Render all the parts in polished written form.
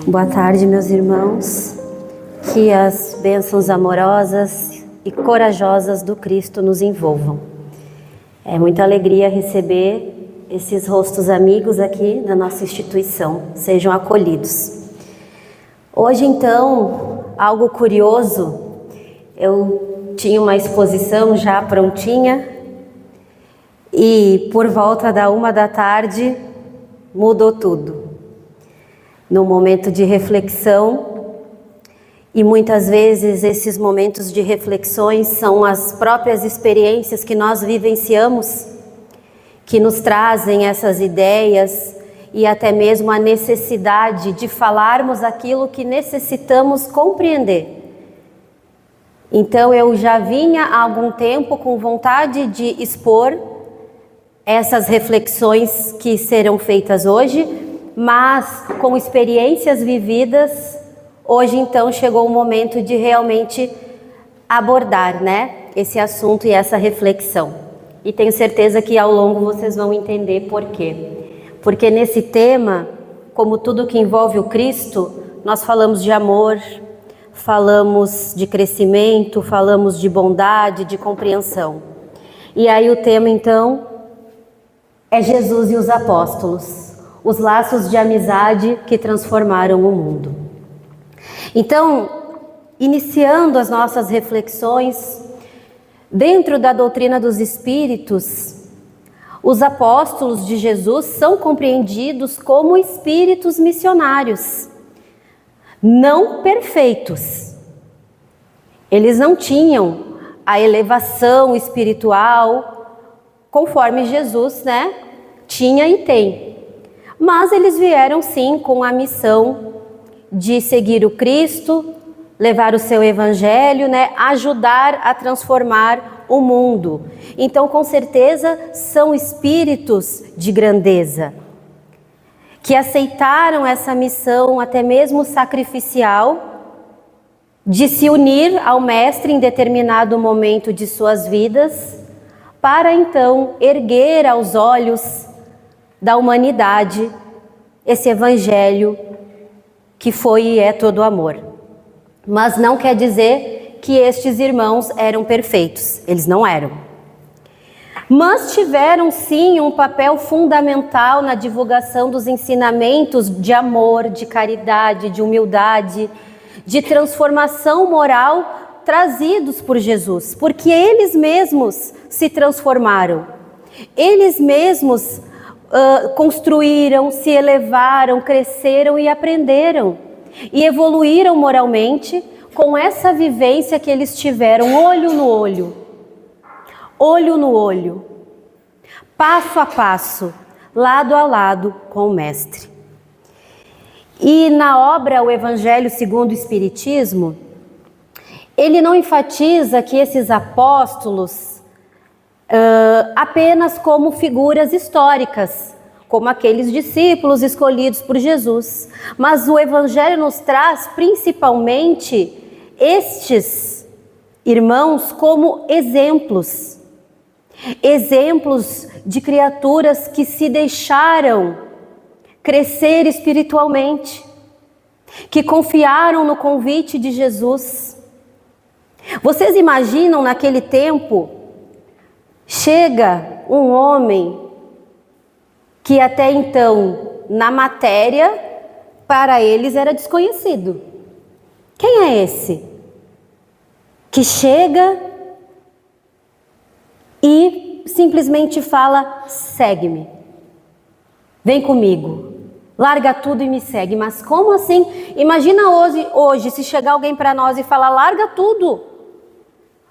Boa tarde, meus irmãos. Que as bênçãos amorosas e corajosas do Cristo nos envolvam. É muita alegria receber esses rostos amigos aqui na nossa instituição. Sejam acolhidos. Hoje, então, algo curioso. Eu tinha uma exposição já prontinha e por volta da 1h mudou tudo. No momento de reflexão, e muitas vezes esses momentos de reflexões são as próprias experiências que nós vivenciamos, que nos trazem essas ideias e até mesmo a necessidade de falarmos aquilo que necessitamos compreender. Então eu já vinha há algum tempo com vontade de expor essas reflexões que serão feitas hoje, mas com experiências vividas, hoje então chegou o momento de realmente abordar, esse assunto e essa reflexão. E tenho certeza que ao longo vocês vão entender por quê. Porque nesse tema, como tudo que envolve o Cristo, nós falamos de amor, falamos de crescimento, falamos de bondade, de compreensão. E aí o tema então é Jesus e os apóstolos. Os laços de amizade que transformaram o mundo. Então, iniciando as nossas reflexões, dentro da doutrina dos Espíritos, os apóstolos de Jesus são compreendidos como espíritos missionários, não perfeitos. Eles não tinham a elevação espiritual conforme Jesus, tinha e tem. Mas eles vieram sim com a missão de seguir o Cristo, levar o seu evangelho, ajudar a transformar o mundo. Então, com certeza, são espíritos de grandeza, que aceitaram essa missão até mesmo sacrificial, de se unir ao Mestre em determinado momento de suas vidas, para então erguer aos olhos da humanidade esse evangelho que foi e é todo amor. Mas não quer dizer que estes irmãos eram perfeitos, eles não eram. Mas tiveram sim um papel fundamental na divulgação dos ensinamentos de amor, de caridade, de humildade, de transformação moral trazidos por Jesus, porque eles mesmos se transformaram, eles mesmos construíram, se elevaram, cresceram e aprenderam e evoluíram moralmente com essa vivência que eles tiveram olho no olho, passo a passo, lado a lado com o Mestre. E na obra O Evangelho segundo o Espiritismo, ele não enfatiza que esses apóstolos apenas como figuras históricas, como aqueles discípulos escolhidos por Jesus. Mas o Evangelho nos traz principalmente estes irmãos como exemplos de criaturas que se deixaram crescer espiritualmente, que confiaram no convite de Jesus. Vocês imaginam naquele tempo, chega um homem que até então, na matéria, para eles era desconhecido. Quem é esse? Que chega e simplesmente fala, segue-me, vem comigo, larga tudo e me segue. Mas como assim? Imagina hoje se chegar alguém para nós e falar, larga tudo,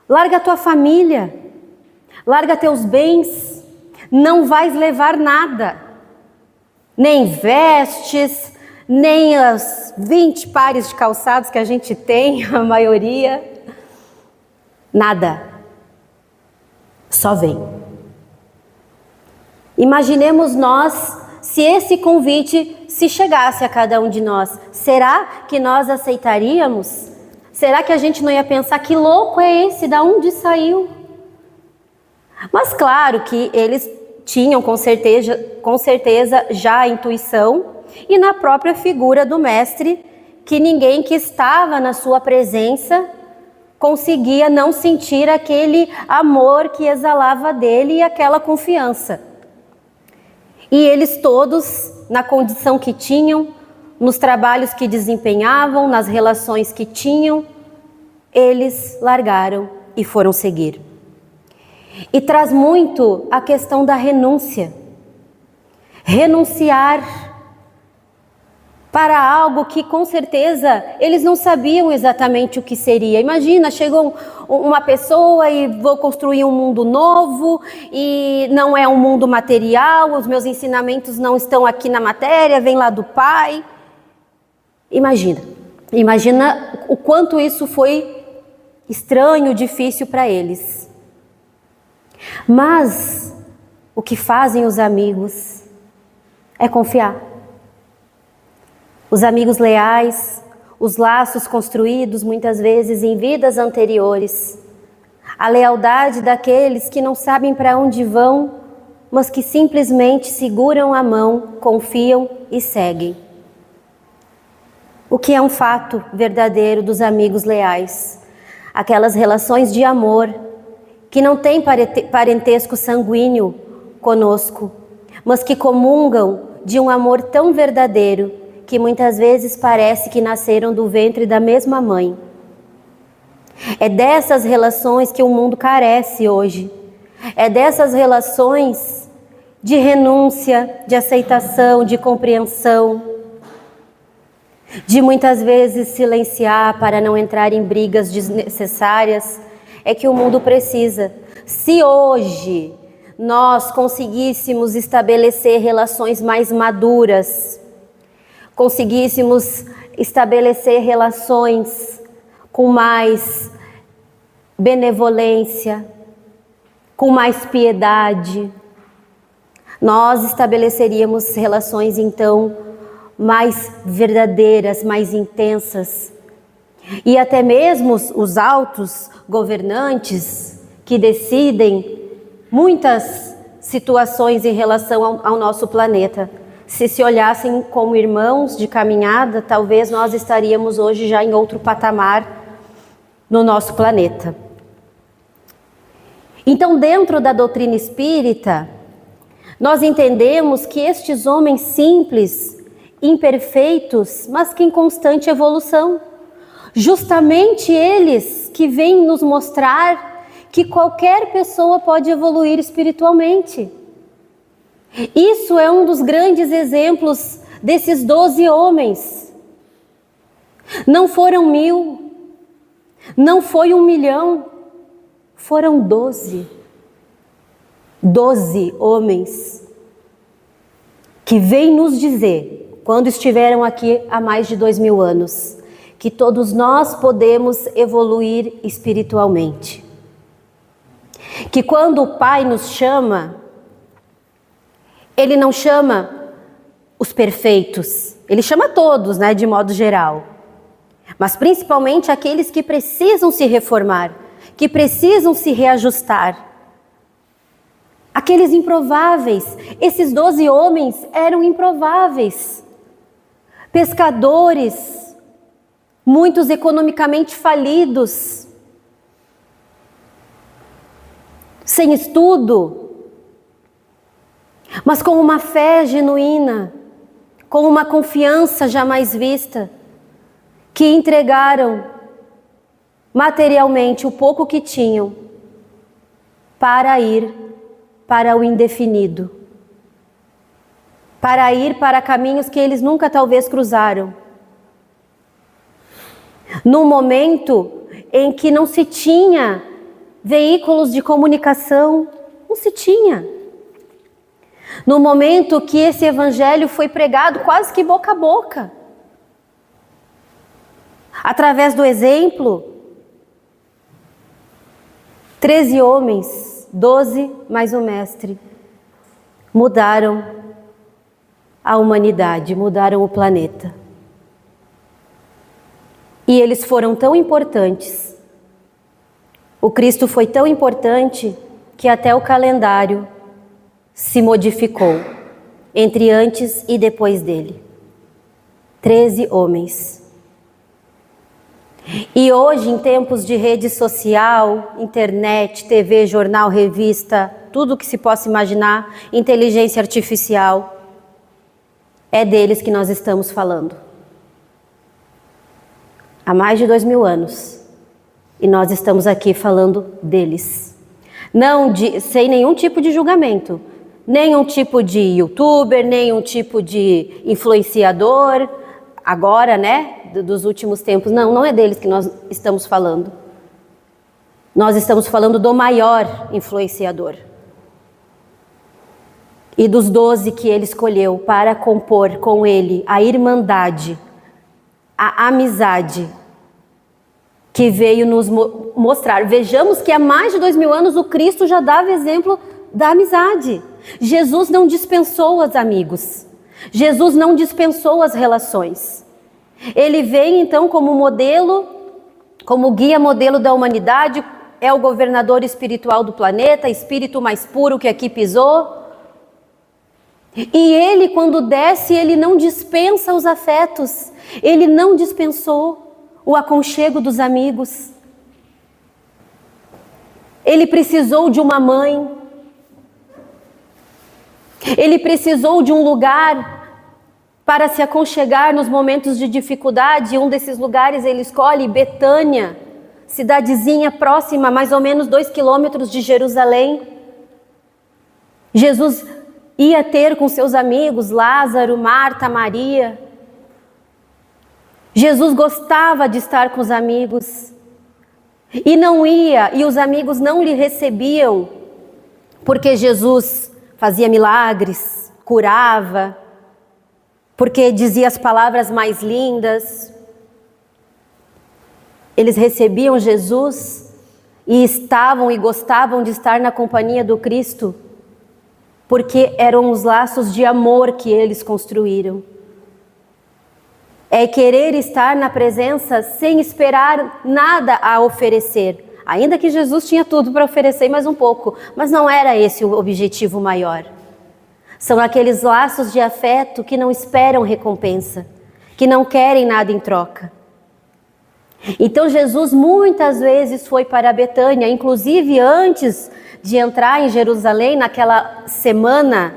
larga tua família, larga teus bens, não vais levar nada, nem vestes, nem as 20 pares de calçados que a gente tem, a maioria, nada, só vem. Imaginemos nós, se esse convite se chegasse a cada um de nós, será que nós aceitaríamos? Será que a gente não ia pensar, que louco é esse, da onde saiu? Mas claro que eles tinham com certeza já a intuição e na própria figura do Mestre, que ninguém que estava na sua presença conseguia não sentir aquele amor que exalava dele e aquela confiança. E eles todos, na condição que tinham, nos trabalhos que desempenhavam, nas relações que tinham, eles largaram e foram seguir. E traz muito a questão da renúncia. Renunciar para algo que com certeza eles não sabiam exatamente o que seria. Imagina, chegou uma pessoa e vou construir um mundo novo e não é um mundo material, os meus ensinamentos não estão aqui na matéria, vem lá do Pai. Imagina o quanto isso foi estranho, difícil para eles. Mas o que fazem os amigos é confiar. Os amigos leais, os laços construídos muitas vezes em vidas anteriores, a lealdade daqueles que não sabem para onde vão, mas que simplesmente seguram a mão, confiam e seguem. O que é um fato verdadeiro dos amigos leais? Aquelas relações de amor que não têm parentesco sanguíneo conosco, mas que comungam de um amor tão verdadeiro que muitas vezes parece que nasceram do ventre da mesma mãe. É dessas relações que o mundo carece hoje. É dessas relações de renúncia, de aceitação, de compreensão, de muitas vezes silenciar para não entrar em brigas desnecessárias, é que o mundo precisa. Se hoje nós conseguíssemos estabelecer relações mais maduras, conseguíssemos estabelecer relações com mais benevolência, com mais piedade, nós estabeleceríamos relações então mais verdadeiras, mais intensas. E até mesmo os altos governantes que decidem muitas situações em relação ao nosso planeta, se olhassem como irmãos de caminhada, talvez nós estaríamos hoje já em outro patamar no nosso planeta. Então, dentro da doutrina espírita, nós entendemos que estes homens simples, imperfeitos, mas que em constante evolução, justamente eles que vêm nos mostrar que qualquer pessoa pode evoluir espiritualmente. Isso é um dos grandes exemplos desses 12 homens. Não foram 1000, não foi 1 milhão, foram 12. 12 homens que vêm nos dizer, quando estiveram aqui há mais de 2000 anos, que todos nós podemos evoluir espiritualmente. Que quando o Pai nos chama, Ele não chama os perfeitos, Ele chama todos, né, de modo geral. Mas principalmente aqueles que precisam se reformar, que precisam se reajustar. Aqueles improváveis, esses 12 homens eram improváveis. Pescadores, muitos economicamente falidos, sem estudo, mas com uma fé genuína, com uma confiança jamais vista, que entregaram materialmente o pouco que tinham para ir para o indefinido, para ir para caminhos que eles nunca talvez cruzaram. Num momento em que não se tinha veículos de comunicação, não se tinha. No momento que esse evangelho foi pregado quase que boca a boca, através do exemplo, 13 homens, 12 mais o mestre, mudaram a humanidade, mudaram o planeta. E eles foram tão importantes, o Cristo foi tão importante que até o calendário se modificou entre antes e depois dele. 13 homens. E hoje, em tempos de rede social, internet, TV, jornal, revista, tudo que se possa imaginar, inteligência artificial, é deles que nós estamos falando. Há mais de 2000 anos. E nós estamos aqui falando deles. Sem nenhum tipo de julgamento. Nenhum tipo de youtuber, nenhum tipo de influenciador. Agora, dos últimos tempos. Não é deles que nós estamos falando. Nós estamos falando do maior influenciador. E dos 12 que ele escolheu para compor com ele a irmandade, a amizade, que veio nos mostrar. Vejamos que há mais de 2000 anos o Cristo já dava exemplo da amizade. Jesus não dispensou os amigos. Jesus não dispensou as relações. Ele vem então como modelo, como guia modelo da humanidade, é o governador espiritual do planeta, espírito mais puro que aqui pisou. E ele, quando desce, ele não dispensa os afetos, ele não dispensou o aconchego dos amigos. Ele precisou de uma mãe, ele precisou de um lugar para se aconchegar nos momentos de dificuldade. Um desses lugares ele escolhe Betânia, cidadezinha próxima, mais ou menos 2 quilômetros de Jerusalém. Jesus ia ter com seus amigos Lázaro, Marta, Maria. Jesus gostava de estar com os amigos e não ia, e os amigos não lhe recebiam, porque Jesus fazia milagres, curava, porque dizia as palavras mais lindas. Eles recebiam Jesus e estavam e gostavam de estar na companhia do Cristo, porque eram os laços de amor que eles construíram. É querer estar na presença sem esperar nada a oferecer. Ainda que Jesus tinha tudo para oferecer, mais um pouco. Mas não era esse o objetivo maior. São aqueles laços de afeto que não esperam recompensa, que não querem nada em troca. Então Jesus muitas vezes foi para Betânia, inclusive antes de entrar em Jerusalém, naquela semana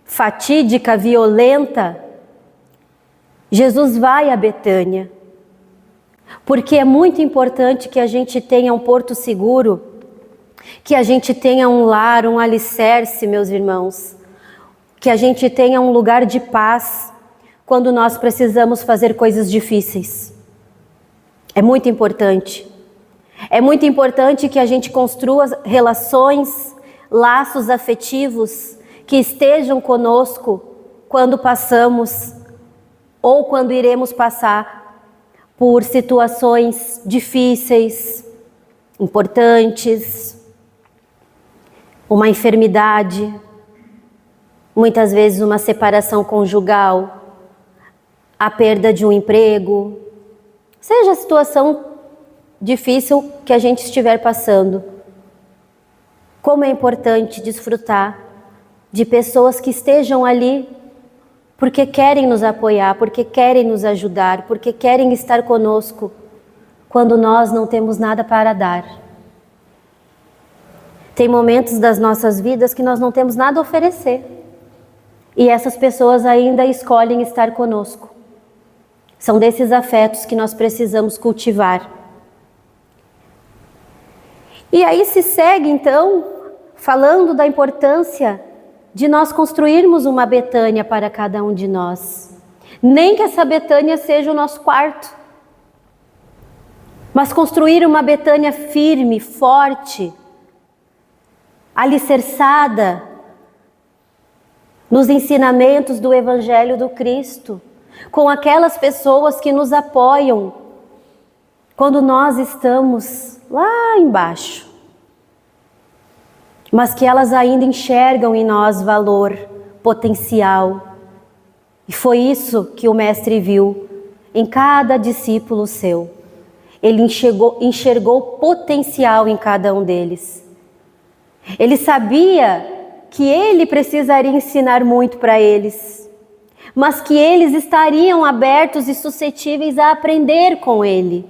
fatídica, violenta, Jesus vai a Betânia, porque é muito importante que a gente tenha um porto seguro, que a gente tenha um lar, um alicerce, meus irmãos, que a gente tenha um lugar de paz quando nós precisamos fazer coisas difíceis. É muito importante. É muito importante que a gente construa relações, laços afetivos que estejam conosco quando passamos ou quando iremos passar por situações difíceis, importantes, uma enfermidade, muitas vezes uma separação conjugal, a perda de um emprego, seja a situação difícil que a gente estiver passando. Como é importante desfrutar de pessoas que estejam ali porque querem nos apoiar, porque querem nos ajudar, porque querem estar conosco quando nós não temos nada para dar. Tem momentos das nossas vidas que nós não temos nada a oferecer e essas pessoas ainda escolhem estar conosco. São desses afetos que nós precisamos cultivar. E aí se segue então falando da importância de nós construirmos uma Betânia para cada um de nós. Nem que essa Betânia seja o nosso quarto, mas construir uma Betânia firme, forte, alicerçada nos ensinamentos do Evangelho do Cristo, com aquelas pessoas que nos apoiam quando nós estamos lá embaixo, mas que elas ainda enxergam em nós valor, potencial. E foi isso que o Mestre viu em cada discípulo seu. Ele enxergou potencial em cada um deles. Ele sabia que ele precisaria ensinar muito para eles, mas que eles estariam abertos e suscetíveis a aprender com ele.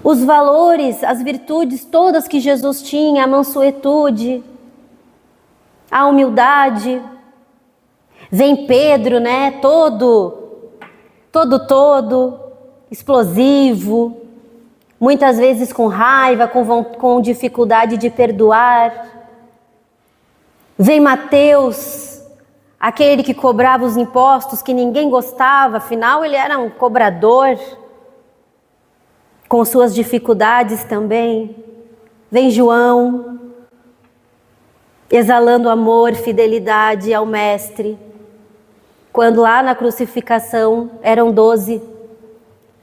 Os valores, as virtudes todas que Jesus tinha, a mansuetude, a humildade. Vem Pedro, né, todo explosivo, muitas vezes com raiva, com dificuldade de perdoar. Vem Mateus, aquele que cobrava os impostos que ninguém gostava, afinal ele era um cobrador, com suas dificuldades também. Vem João, exalando amor, fidelidade ao Mestre. Quando lá na crucificação eram 12,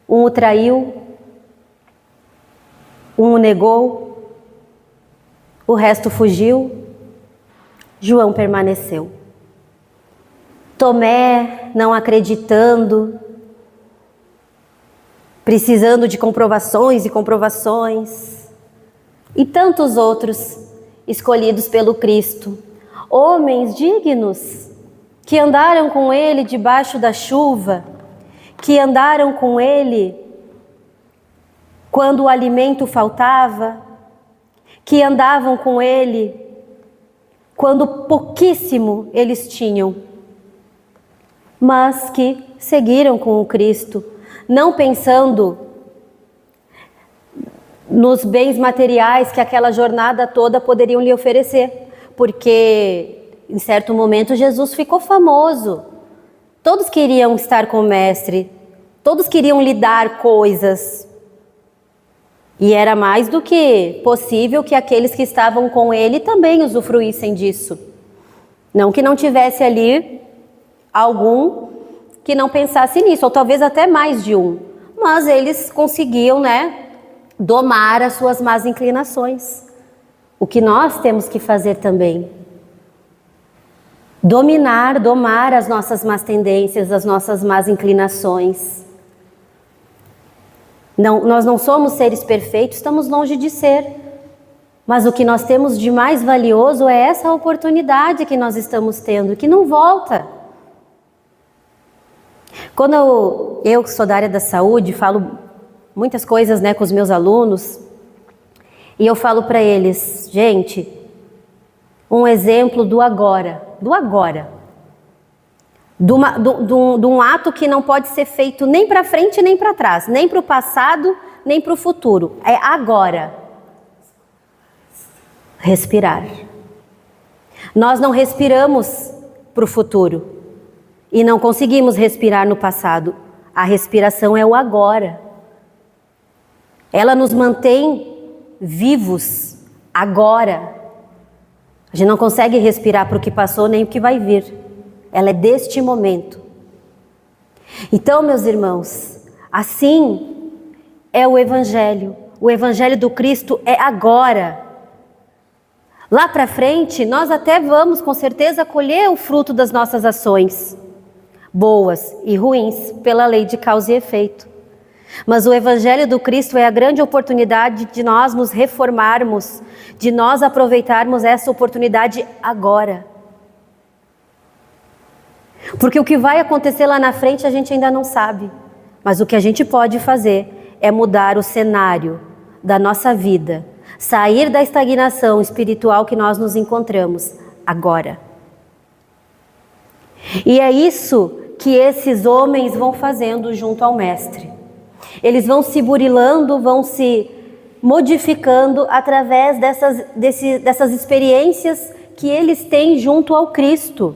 um o traiu, um o negou, o resto fugiu, João permaneceu. Tomé, não acreditando, precisando de comprovações e comprovações, e tantos outros escolhidos pelo Cristo, homens dignos, que andaram com ele debaixo da chuva, que andaram com ele quando o alimento faltava, que andavam com ele quando pouquíssimo eles tinham, mas que seguiram com o Cristo, não pensando nos bens materiais que aquela jornada toda poderiam lhe oferecer, porque em certo momento Jesus ficou famoso. Todos queriam estar com o Mestre, todos queriam lhe dar coisas. E era mais do que possível que aqueles que estavam com ele também usufruíssem disso. Não que não tivesse ali algum que não pensasse nisso, ou talvez até mais de um. Mas eles conseguiam, domar as suas más inclinações. O que nós temos que fazer também. Domar as nossas más tendências, as nossas más inclinações. Não, nós não somos seres perfeitos, estamos longe de ser. Mas o que nós temos de mais valioso é essa oportunidade que nós estamos tendo, que não volta. Quando eu que sou da área da saúde, falo muitas coisas com os meus alunos, e eu falo para eles, gente, um exemplo do agora, de um ato que não pode ser feito nem para frente nem para trás, nem para o passado, nem para o futuro, é agora. Respirar. Nós não respiramos para o futuro e não conseguimos respirar no passado. A respiração é o agora. Ela nos mantém vivos agora. A gente não consegue respirar para o que passou nem o que vai vir. Ela é deste momento. Então, meus irmãos, assim é o Evangelho. O Evangelho do Cristo é agora. Lá para frente, nós até vamos, com certeza, colher o fruto das nossas ações, boas e ruins, pela lei de causa e efeito. Mas o Evangelho do Cristo é a grande oportunidade de nós nos reformarmos, de nós aproveitarmos essa oportunidade agora. Porque o que vai acontecer lá na frente a gente ainda não sabe. Mas o que a gente pode fazer é mudar o cenário da nossa vida, sair da estagnação espiritual que nós nos encontramos agora. E é isso que esses homens vão fazendo junto ao Mestre. Eles vão se burilando, vão se modificando através dessas experiências que eles têm junto ao Cristo.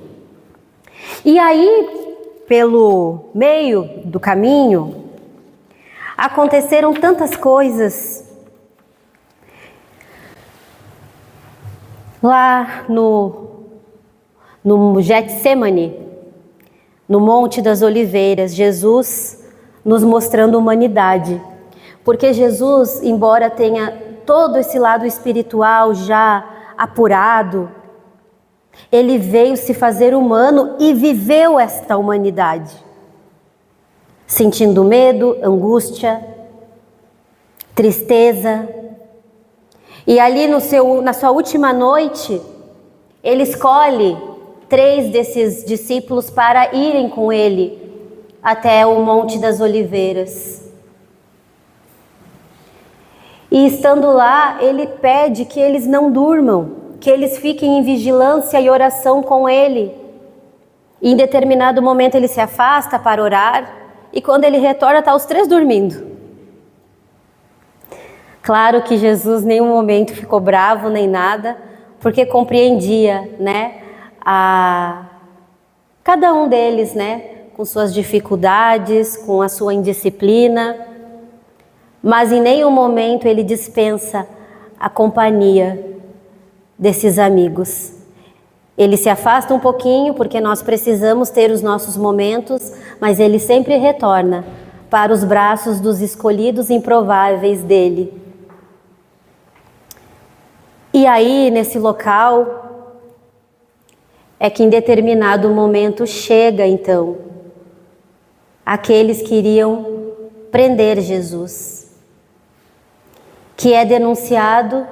E aí, pelo meio do caminho, aconteceram tantas coisas. Lá no Getsemane, no Monte das Oliveiras, Jesus nos mostrando humanidade. Porque Jesus, embora tenha todo esse lado espiritual já apurado, ele veio se fazer humano e viveu esta humanidade. Sentindo medo, angústia, tristeza. E ali na sua última noite, ele escolhe 3 desses discípulos para irem com ele até o Monte das Oliveiras. E estando lá, ele pede que eles não durmam, que eles fiquem em vigilância e oração com ele. E em determinado momento ele se afasta para orar, e quando ele retorna, está os 3 dormindo. Claro que Jesus em nenhum momento ficou bravo nem nada, porque compreendia, né, cada um deles, né, com suas dificuldades, com a sua indisciplina, mas em nenhum momento ele dispensa a companhia desses amigos. Ele se afasta um pouquinho, porque nós precisamos ter os nossos momentos, mas ele sempre retorna para os braços dos escolhidos improváveis dele. E aí, nesse local, é que em determinado momento chega, então, aqueles que iriam prender Jesus, que é denunciado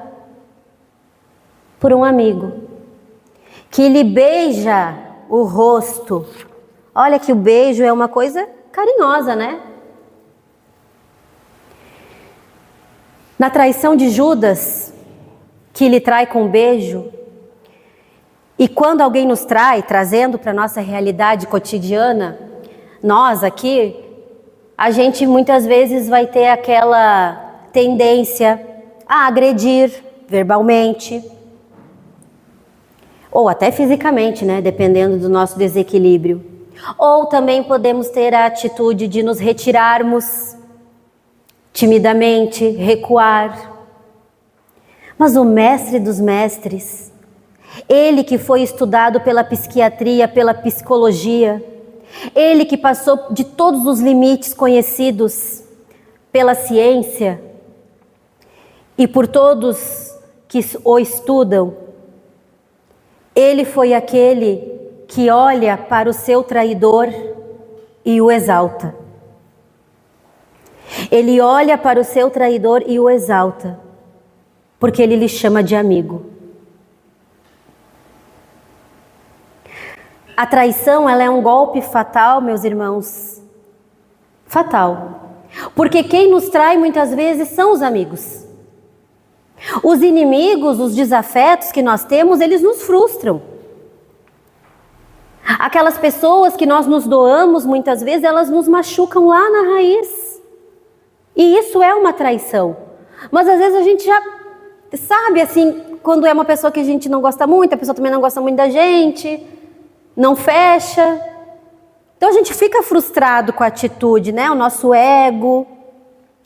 por um amigo, que lhe beija o rosto. Olha que o beijo é uma coisa carinhosa, né? Na traição de Judas, que lhe trai com beijo, e quando alguém nos trai, trazendo para a nossa realidade cotidiana, nós aqui, a gente muitas vezes vai ter aquela tendência a agredir verbalmente, ou até fisicamente, né, dependendo do nosso desequilíbrio. Ou também podemos ter a atitude de nos retirarmos timidamente, recuar. Mas o mestre dos mestres, ele que foi estudado pela psiquiatria, pela psicologia, ele que passou de todos os limites conhecidos pela ciência e por todos que o estudam, ele foi aquele que olha para o seu traidor e o exalta. Ele olha para o seu traidor e o exalta, porque ele lhe chama de amigo. A traição, ela é um golpe fatal, meus irmãos. Fatal. Porque quem nos trai muitas vezes são os amigos. Os inimigos, os desafetos que nós temos, eles nos frustram. Aquelas pessoas que nós nos doamos, muitas vezes, elas nos machucam lá na raiz. E isso é uma traição. Mas às vezes a gente já sabe, assim, quando é uma pessoa que a gente não gosta muito, a pessoa também não gosta muito da gente, não fecha. Então a gente fica frustrado com a atitude, né? O nosso ego,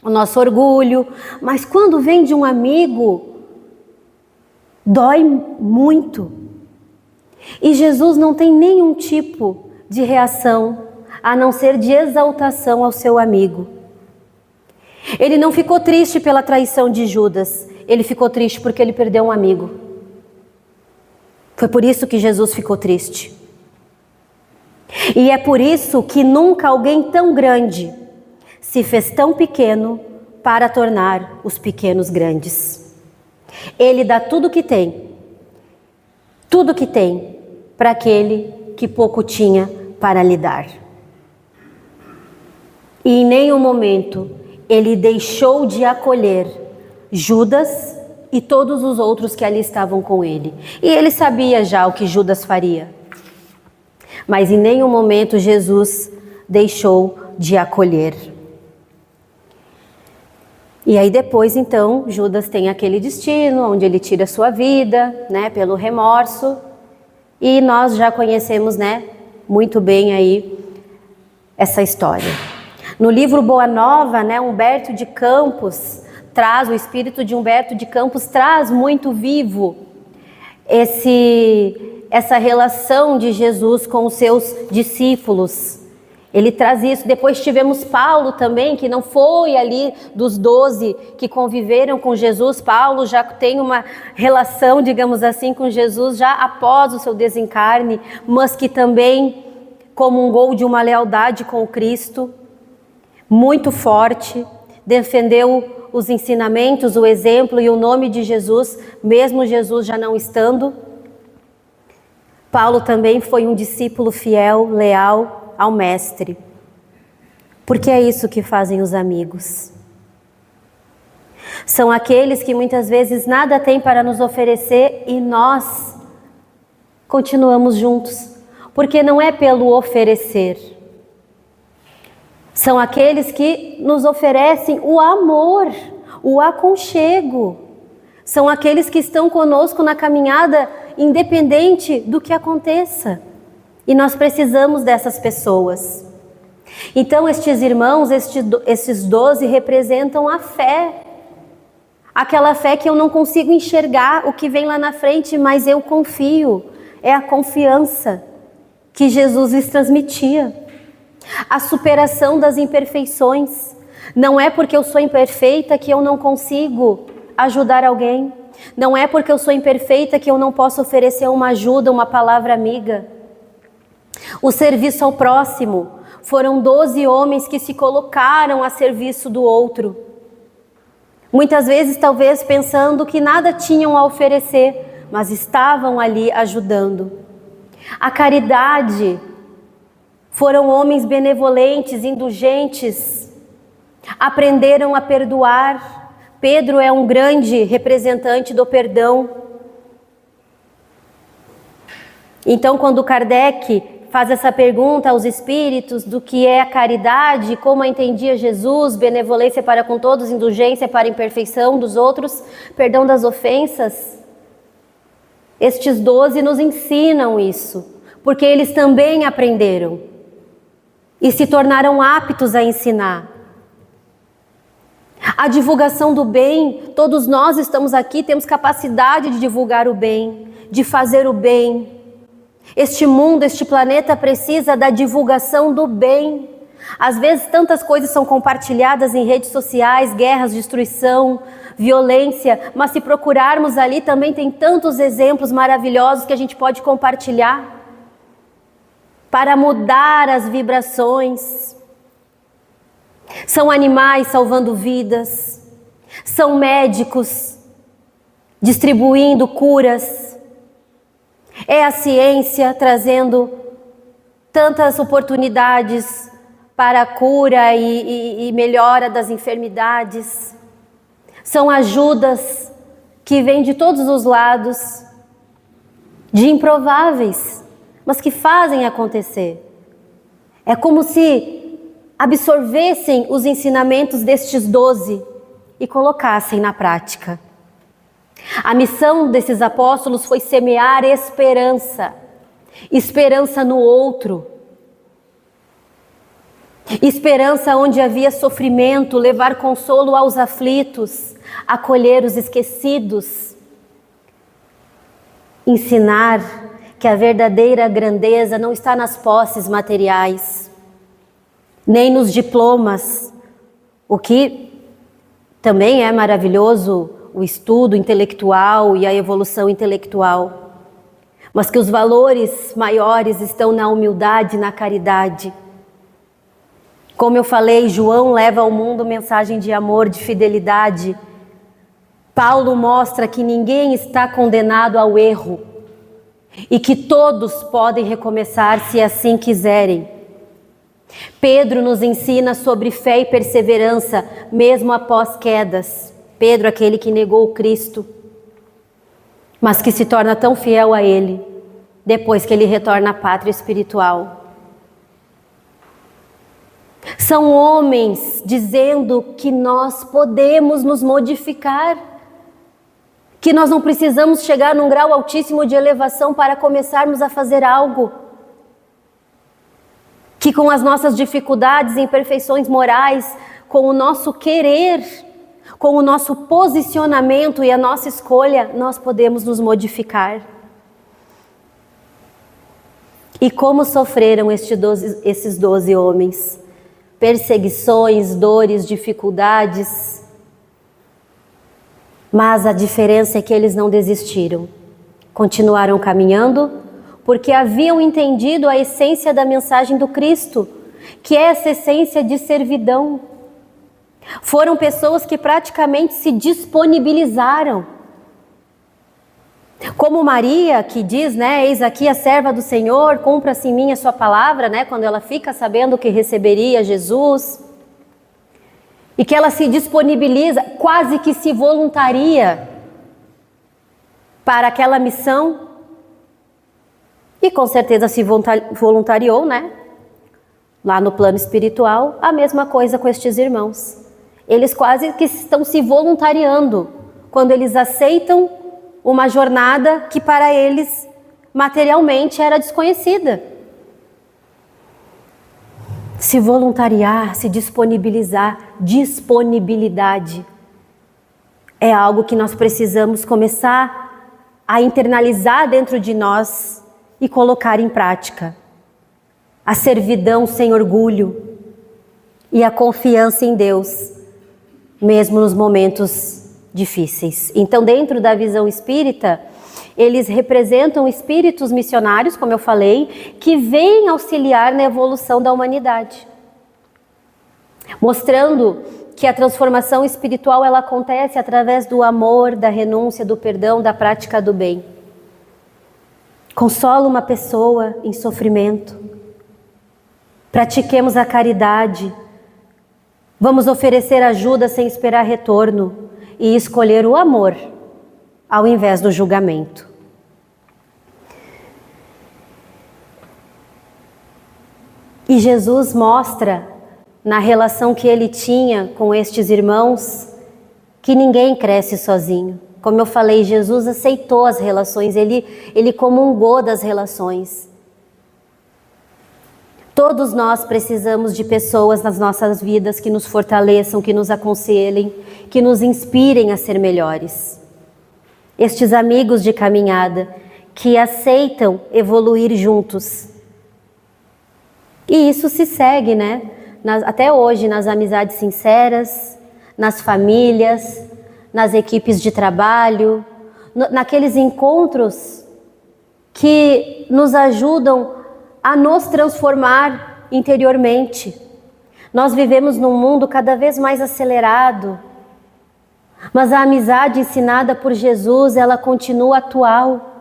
o nosso orgulho. Mas quando vem de um amigo, dói muito. E Jesus não tem nenhum tipo de reação, a não ser de exaltação ao seu amigo. Ele não ficou triste pela traição de Judas, ele ficou triste porque ele perdeu um amigo. Foi por isso que Jesus ficou triste. E é por isso que nunca alguém tão grande se fez tão pequeno para tornar os pequenos grandes. Ele dá tudo que tem para aquele que pouco tinha para lhe dar. E em nenhum momento ele deixou de acolher Judas e todos os outros que ali estavam com ele. E ele sabia já o que Judas faria. Mas em nenhum momento Jesus deixou de acolher. E aí depois, então, Judas tem aquele destino onde ele tira sua vida, né, pelo remorso. E nós já conhecemos, né, muito bem aí essa história. No livro Boa Nova, né, Humberto de Campos traz, o espírito de Humberto de Campos traz muito vivo essa relação de Jesus com os seus discípulos. Ele traz isso. Depois tivemos Paulo também, que não foi ali dos 12 que conviveram com Jesus. Paulo já tem uma relação, digamos assim, com Jesus já após o seu desencarne, mas que também comungou de uma lealdade com o Cristo muito forte, defendeu os ensinamentos, o exemplo e o nome de Jesus, mesmo Jesus já não estando. Paulo também foi um discípulo fiel, leal ao Mestre. Porque é isso que fazem os amigos. São aqueles que muitas vezes nada têm para nos oferecer e nós continuamos juntos. Porque não é pelo oferecer. São aqueles que nos oferecem o amor, o aconchego. São aqueles que estão conosco na caminhada, independente do que aconteça. E nós precisamos dessas pessoas. Então, estes irmãos, esses 12 representam a fé. Aquela fé que eu não consigo enxergar o que vem lá na frente, mas eu confio. É a confiança que Jesus lhes transmitia. A superação das imperfeições. Não é porque eu sou imperfeita que eu não consigo ajudar alguém. Não é porque eu sou imperfeita que eu não posso oferecer uma ajuda, uma palavra amiga. O serviço ao próximo. Foram 12 homens que se colocaram a serviço do outro. Muitas vezes, talvez, pensando que nada tinham a oferecer, mas estavam ali ajudando. A caridade. Foram homens benevolentes, indulgentes. Aprenderam a perdoar. Pedro é um grande representante do perdão. Então, quando Kardec faz essa pergunta aos espíritos do que é a caridade, como a entendia Jesus, benevolência para com todos, indulgência para a imperfeição dos outros, perdão das ofensas, estes 12 nos ensinam isso, porque eles também aprenderam e se tornaram aptos a ensinar. A divulgação do bem, todos nós estamos aqui, temos capacidade de divulgar o bem, de fazer o bem. Este mundo, este planeta precisa da divulgação do bem. Às vezes tantas coisas são compartilhadas em redes sociais, guerras, destruição, violência, mas se procurarmos ali também tem tantos exemplos maravilhosos que a gente pode compartilhar para mudar as vibrações. São animais salvando vidas, são médicos distribuindo curas. É a ciência trazendo tantas oportunidades para a cura e melhora das enfermidades. São ajudas que vêm de todos os lados, de improváveis, mas que fazem acontecer. É como se absorvessem os ensinamentos destes 12 e colocassem na prática. A missão desses apóstolos foi semear esperança, esperança no outro, esperança onde havia sofrimento, levar consolo aos aflitos, acolher os esquecidos, ensinar que a verdadeira grandeza não está nas posses materiais, nem nos diplomas, o que também é maravilhoso, o estudo intelectual e a evolução intelectual, mas que os valores maiores estão na humildade e na caridade. Como eu falei, João leva ao mundo mensagem de amor, de fidelidade. Paulo mostra que ninguém está condenado ao erro e que todos podem recomeçar se assim quiserem. Pedro nos ensina sobre fé e perseverança, mesmo após quedas. Pedro, aquele que negou o Cristo, mas que se torna tão fiel a Ele, depois que ele retorna à pátria espiritual. São homens dizendo que nós podemos nos modificar, que nós não precisamos chegar num grau altíssimo de elevação para começarmos a fazer algo, que com as nossas dificuldades e imperfeições morais, com o nosso querer, com o nosso posicionamento e a nossa escolha, nós podemos nos modificar. E como sofreram esses 12 homens? Perseguições, dores, dificuldades. Mas a diferença é que eles não desistiram. Continuaram caminhando, porque haviam entendido a essência da mensagem do Cristo, que é essa essência de servidão. Foram pessoas que praticamente se disponibilizaram. Como Maria, que diz, né, eis aqui a serva do Senhor, cumpra-se em mim a sua palavra, né, quando ela fica sabendo que receberia Jesus, e que ela se disponibiliza, quase que se voluntaria para aquela missão, e com certeza se voluntariou, né, lá no plano espiritual. A mesma coisa com estes irmãos. Eles quase que estão se voluntariando quando eles aceitam uma jornada que para eles materialmente era desconhecida. Se voluntariar, se disponibilizar, disponibilidade é algo que nós precisamos começar a internalizar dentro de nós e colocar em prática. A servidão sem orgulho e a confiança em Deus, mesmo nos momentos difíceis. Então, dentro da visão espírita, eles representam espíritos missionários, como eu falei, que vêm auxiliar na evolução da humanidade, mostrando que a transformação espiritual ela acontece através do amor, da renúncia, do perdão, da prática do bem. Consola uma pessoa em sofrimento. Pratiquemos a caridade. Vamos oferecer ajuda sem esperar retorno e escolher o amor ao invés do julgamento. E Jesus mostra, na relação que ele tinha com estes irmãos, que ninguém cresce sozinho. Como eu falei, Jesus aceitou as relações, ele comungou das relações. Todos nós precisamos de pessoas nas nossas vidas que nos fortaleçam, que nos aconselhem, que nos inspirem a ser melhores. Estes amigos de caminhada que aceitam evoluir juntos. E isso se segue, né? Até hoje, nas amizades sinceras, nas famílias, nas equipes de trabalho, naqueles encontros que nos ajudam a nos transformar interiormente. Nós vivemos num mundo cada vez mais acelerado, mas a amizade ensinada por Jesus, ela continua atual.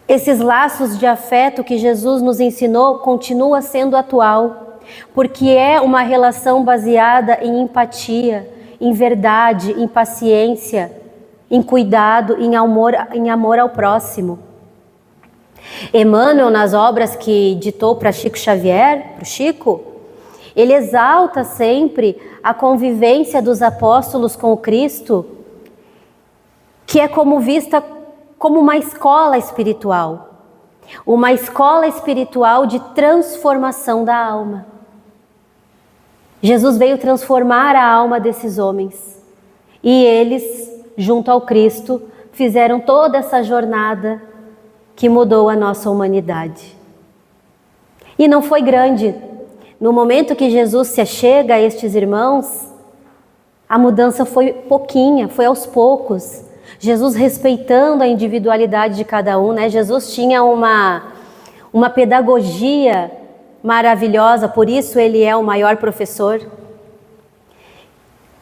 Esses laços de afeto que Jesus nos ensinou continua sendo atual, porque é uma relação baseada em empatia, em verdade, em paciência, em cuidado, em amor ao próximo. Emmanuel, nas obras que ditou para Chico Xavier, para o Chico, ele exalta sempre a convivência dos apóstolos com o Cristo, que é como vista como uma escola espiritual de transformação da alma. Jesus veio transformar a alma desses homens e eles, junto ao Cristo, fizeram toda essa jornada que mudou a nossa humanidade. E não foi grande. No momento que Jesus se achega a estes irmãos, a mudança foi pouquinha, foi aos poucos. Jesus respeitando a individualidade de cada um, né? Jesus tinha uma pedagogia maravilhosa, por isso ele é o maior professor.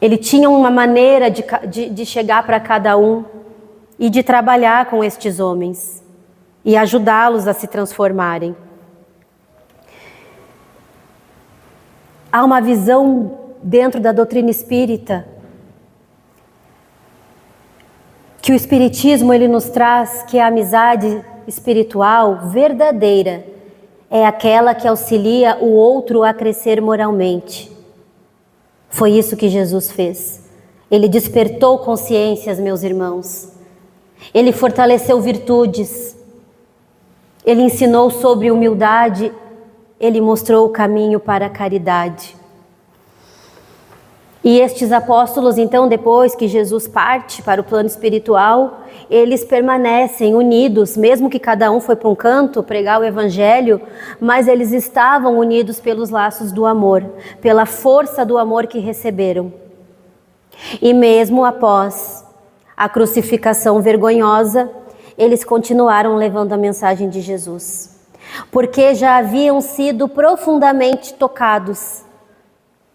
Ele tinha uma maneira de chegar para cada um e de trabalhar com estes homens e ajudá-los a se transformarem. Há uma visão dentro da doutrina espírita que o Espiritismo ele nos traz que a amizade espiritual verdadeira é aquela que auxilia o outro a crescer moralmente. Foi isso que Jesus fez. Ele despertou consciências, meus irmãos. Ele fortaleceu virtudes. Ele ensinou sobre humildade. Ele mostrou o caminho para a caridade. E estes apóstolos, então, depois que Jesus parte para o plano espiritual, eles permanecem unidos, mesmo que cada um foi para um canto pregar o evangelho, mas eles estavam unidos pelos laços do amor, pela força do amor que receberam. E mesmo após a crucificação vergonhosa, eles continuaram levando a mensagem de Jesus, porque já haviam sido profundamente tocados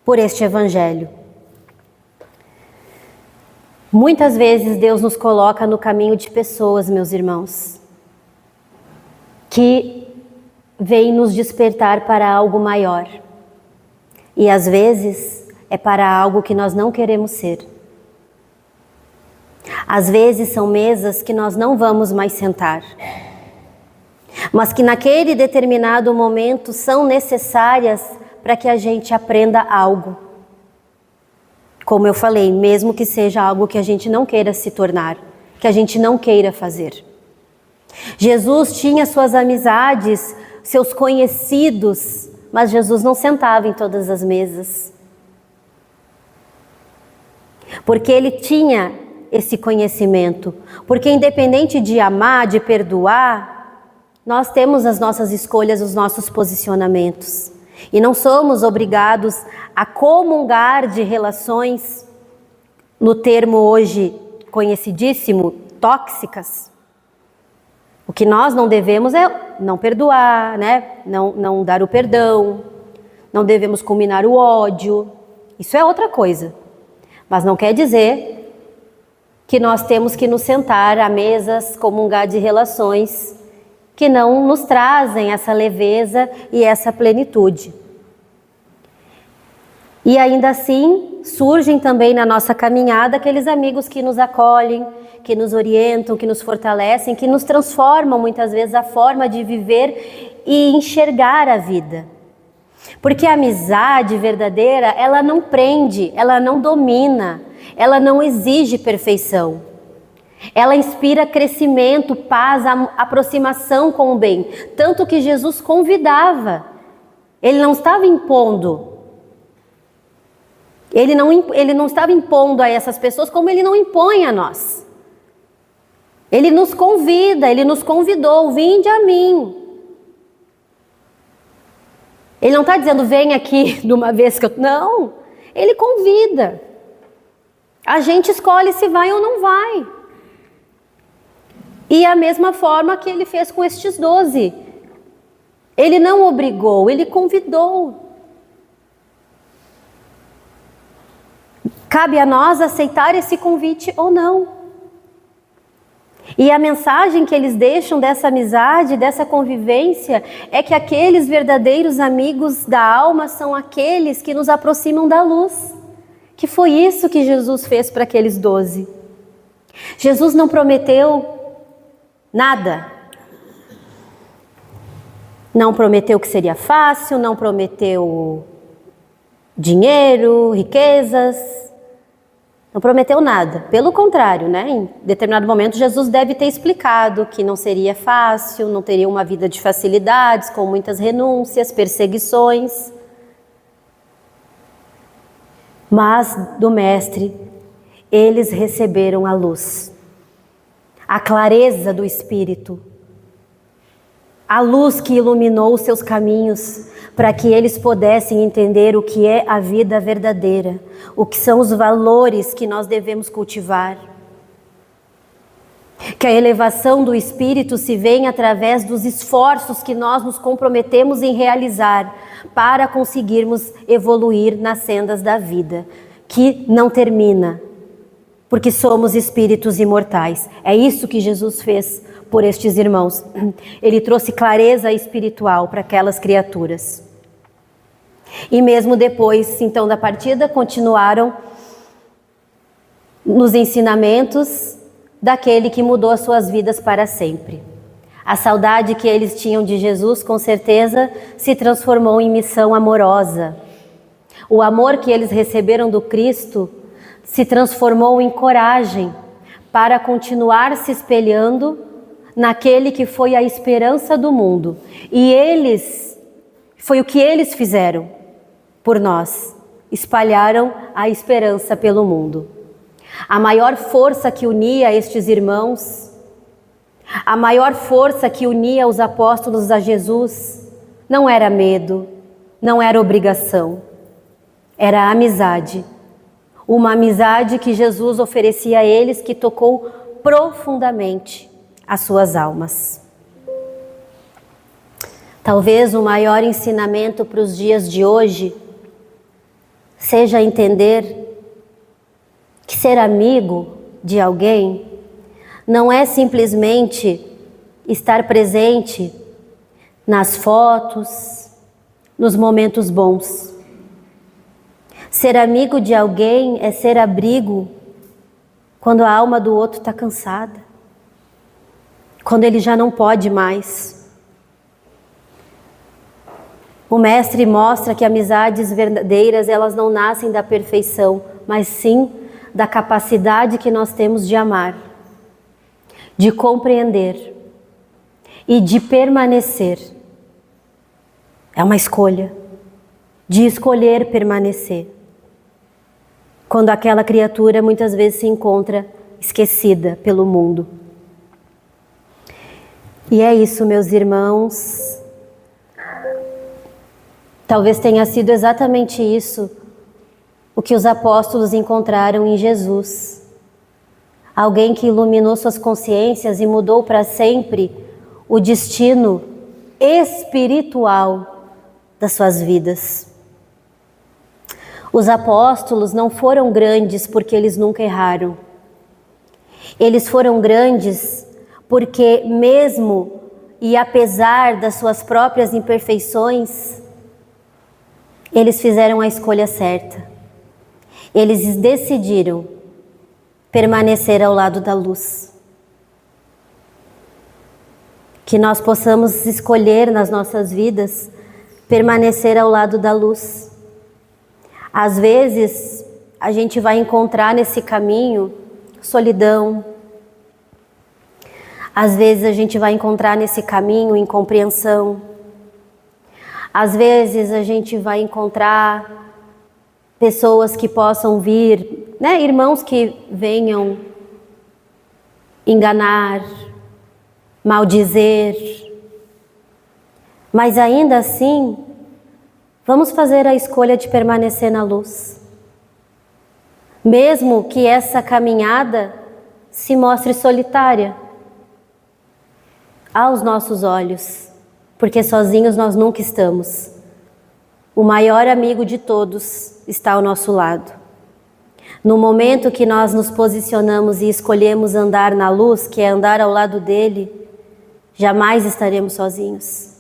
por este evangelho. Muitas vezes Deus nos coloca no caminho de pessoas, meus irmãos, que vêm nos despertar para algo maior. E às vezes é para algo que nós não queremos ser. Às vezes são mesas que nós não vamos mais sentar, mas que naquele determinado momento são necessárias para que a gente aprenda algo. Como eu falei, mesmo que seja algo que a gente não queira se tornar, que a gente não queira fazer. Jesus tinha suas amizades, seus conhecidos, mas Jesus não sentava em todas as mesas. Porque ele tinha esse conhecimento. Porque independente de amar, de perdoar, nós temos as nossas escolhas, os nossos posicionamentos. E não somos obrigados a comungar de relações, no termo hoje conhecidíssimo, tóxicas. O que nós não devemos é não perdoar, né? Não dar o perdão, não devemos culminar o ódio. Isso é outra coisa. Mas não quer dizer que nós temos que nos sentar a mesas, comungar de relações que não nos trazem essa leveza e essa plenitude. E ainda assim, surgem também na nossa caminhada aqueles amigos que nos acolhem, que nos orientam, que nos fortalecem, que nos transformam muitas vezes a forma de viver e enxergar a vida. Porque a amizade verdadeira, ela não prende, ela não domina, ela não exige perfeição. Ela inspira crescimento, paz, aproximação com o bem. Tanto que Jesus convidava, ele não estava impondo. Ele não estava impondo a essas pessoas como ele não impõe a nós. Ele nos convida, ele nos convidou, vinde a mim. Ele não está dizendo, vem aqui de uma vez que eu... Não, ele convida. A gente escolhe se vai ou não vai. E a mesma forma que ele fez com estes 12. Ele não obrigou, ele convidou. Cabe a nós aceitar esse convite ou não. E a mensagem que eles deixam dessa amizade, dessa convivência, é que aqueles verdadeiros amigos da alma são aqueles que nos aproximam da luz. Que foi isso que Jesus fez para aqueles 12. Jesus não prometeu nada. Não prometeu que seria fácil, não prometeu dinheiro, riquezas. Não prometeu nada. Pelo contrário, né? Em determinado momento Jesus deve ter explicado que não seria fácil, não teria uma vida de facilidades, com muitas renúncias, perseguições. Mas do Mestre, eles receberam a luz, a clareza do Espírito, a luz que iluminou os seus caminhos, para que eles pudessem entender o que é a vida verdadeira, o que são os valores que nós devemos cultivar. Que a elevação do Espírito se vem através dos esforços que nós nos comprometemos em realizar para conseguirmos evoluir nas sendas da vida, que não termina, porque somos espíritos imortais. É isso que Jesus fez por estes irmãos. Ele trouxe clareza espiritual para aquelas criaturas. E mesmo depois, então, da partida, continuaram nos ensinamentos daquele que mudou as suas vidas para sempre. A saudade que eles tinham de Jesus, com certeza, se transformou em missão amorosa. O amor que eles receberam do Cristo se transformou em coragem para continuar se espelhando naquele que foi a esperança do mundo. E foi o que eles fizeram por nós, espalharam a esperança pelo mundo. A maior força que unia estes irmãos, a maior força que unia os apóstolos a Jesus, não era medo, não era obrigação, era a amizade. Uma amizade que Jesus oferecia a eles, que tocou profundamente as suas almas. Talvez o maior ensinamento para os dias de hoje seja entender que ser amigo de alguém não é simplesmente estar presente nas fotos, nos momentos bons. Ser amigo de alguém é ser abrigo quando a alma do outro está cansada, quando ele já não pode mais. O Mestre mostra que amizades verdadeiras, elas não nascem da perfeição, mas sim da capacidade que nós temos de amar, de compreender e de permanecer. É uma escolha, de escolher permanecer, quando aquela criatura muitas vezes se encontra esquecida pelo mundo. E é isso, meus irmãos. Talvez tenha sido exatamente isso o que os apóstolos encontraram em Jesus. Alguém que iluminou suas consciências e mudou para sempre o destino espiritual das suas vidas. Os apóstolos não foram grandes porque eles nunca erraram. Eles foram grandes porque, mesmo e apesar das suas próprias imperfeições, eles fizeram a escolha certa. Eles decidiram permanecer ao lado da luz. Que nós possamos escolher nas nossas vidas permanecer ao lado da luz. Às vezes, a gente vai encontrar nesse caminho solidão. Às vezes, a gente vai encontrar nesse caminho incompreensão. Às vezes, a gente vai encontrar pessoas que possam vir, irmãos que venham enganar, maldizer. Mas ainda assim, vamos fazer a escolha de permanecer na luz. Mesmo que essa caminhada se mostre solitária aos nossos olhos, porque sozinhos nós nunca estamos. O maior amigo de todos está ao nosso lado. No momento que nós nos posicionamos e escolhemos andar na luz, que é andar ao lado dele, jamais estaremos sozinhos.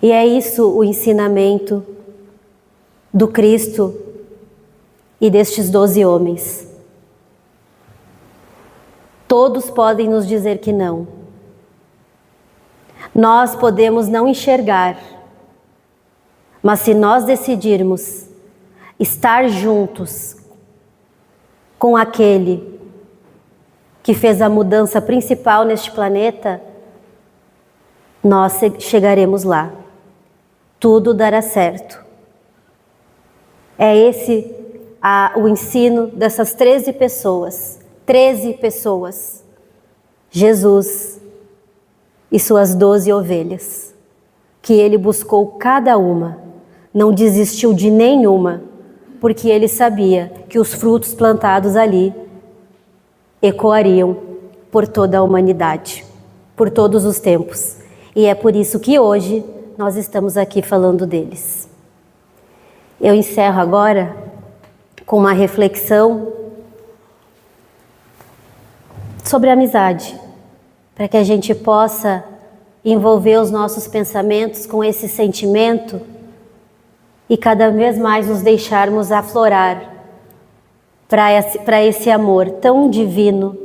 E é isso o ensinamento do Cristo e destes 12 homens. Todos podem nos dizer que não. Nós podemos não enxergar, mas se nós decidirmos estar juntos com aquele que fez a mudança principal neste planeta, nós chegaremos lá. Tudo dará certo. É esse o ensino dessas 13 pessoas. 13 pessoas. Jesus e suas 12 ovelhas, que ele buscou cada uma, não desistiu de nenhuma, porque ele sabia que os frutos plantados ali ecoariam por toda a humanidade, por todos os tempos. E é por isso que hoje nós estamos aqui falando deles. Eu encerro agora com uma reflexão sobre a amizade, para que a gente possa envolver os nossos pensamentos com esse sentimento e cada vez mais nos deixarmos aflorar para esse amor tão divino,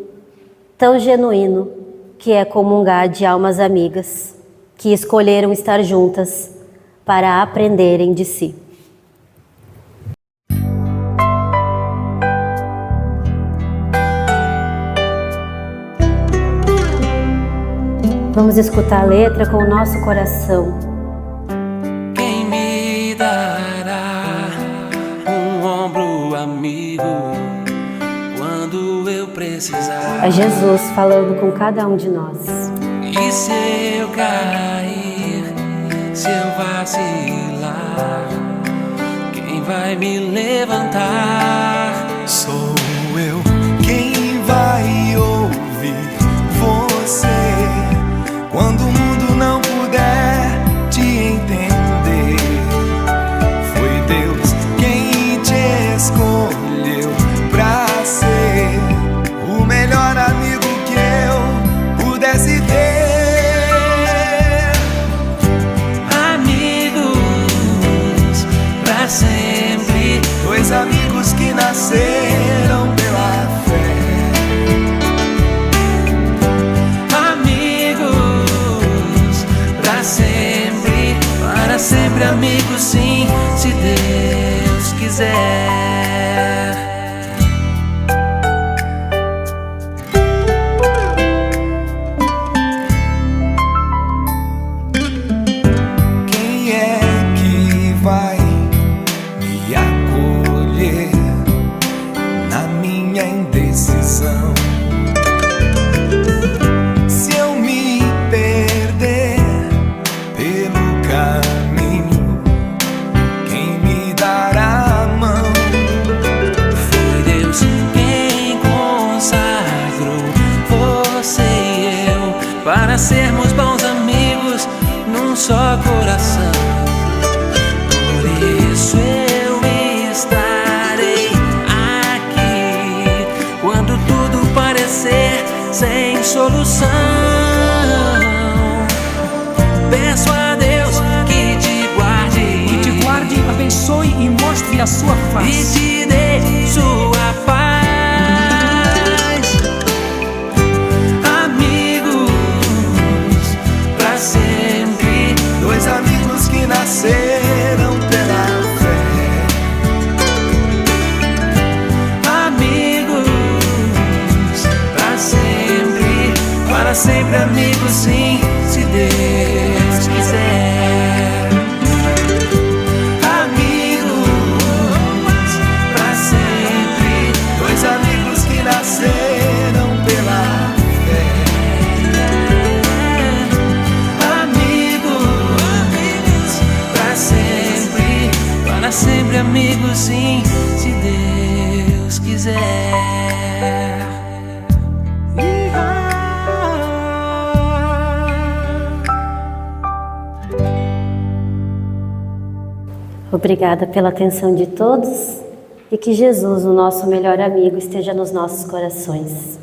tão genuíno, que é comungar de almas amigas, que escolheram estar juntas para aprenderem de si. Vamos escutar a letra com o nosso coração. Quem me dará um ombro amigo quando eu precisar? É Jesus falando com cada um de nós. E se eu cair, se eu vacilar, quem vai me levantar? Sou eu quem vai ouvir você quando o mundo não puder te entender. Foi Deus quem te escolheu pra ser sempre amigos, sim, se Deus quiser. Quem é que vai me acolher na minha indecisão? Se eu me perder pelo caminho, quem me dará a mão? Foi Deus quem consagrou você e eu para sermos bons amigos num só coração. Por isso eu estarei aqui quando tudo parecer sem solução. Peço a Deus que te guarde, Abençoe e mostre a sua e face. te dê sua paz. Amigos pra sempre, Dois amigos que nasceram pela fé. amigos pra sempre, para sempre amigos, sim, se Deus quiser. Amigos pra sempre, Dois amigos que nasceram pela fé. amigos pra sempre, para sempre amigos, sim, se Deus quiser. Obrigada pela atenção de todos e que Jesus, o nosso melhor amigo, esteja nos nossos corações.